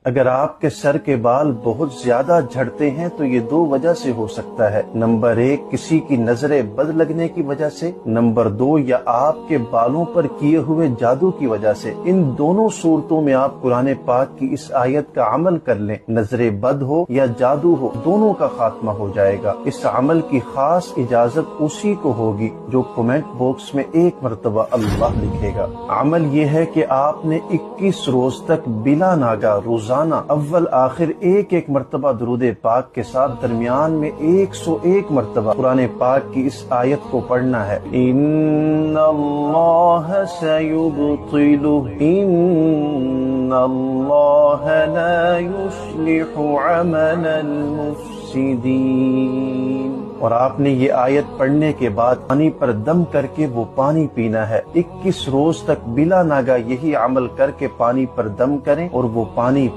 اگر آپ کے سر کے بال بہت زیادہ جھڑتے ہیں تو یہ دو وجہ سے ہو سکتا ہے۔ نمبر 1 کسی کی نظر بد لگنے کی وجہ سے، نمبر 2 یا آپ کے بالوں پر کیے ہوئے جادو کی وجہ سے۔ ان دونوں صورتوں میں آپ قرآن پاک کی اس آیت کا عمل کر لیں، نظر بد ہو یا جادو ہو، دونوں کا خاتمہ ہو جائے گا۔ اس عمل کی خاص اجازت اسی کو ہوگی جو کمنٹ باکس میں 1 مرتبہ اللہ لکھے گا۔ عمل یہ ہے کہ آپ نے 21 روز تک بلا ناگا روزانہ اول آخر ایک مرتبہ درود پاک کے ساتھ درمیان میں 101 مرتبہ قرآن پاک کی اس آیت کو پڑھنا ہے۔ ان اللہ سیبطل ان اللہ لا یصلح عمل المفسدین۔ اور آپ نے یہ آیت پڑھنے کے بعد پانی پر دم کر کے وہ پانی پینا ہے۔ 21 روز تک بلا ناگا یہی عمل کر کے پانی پر دم کریں اور وہ پانی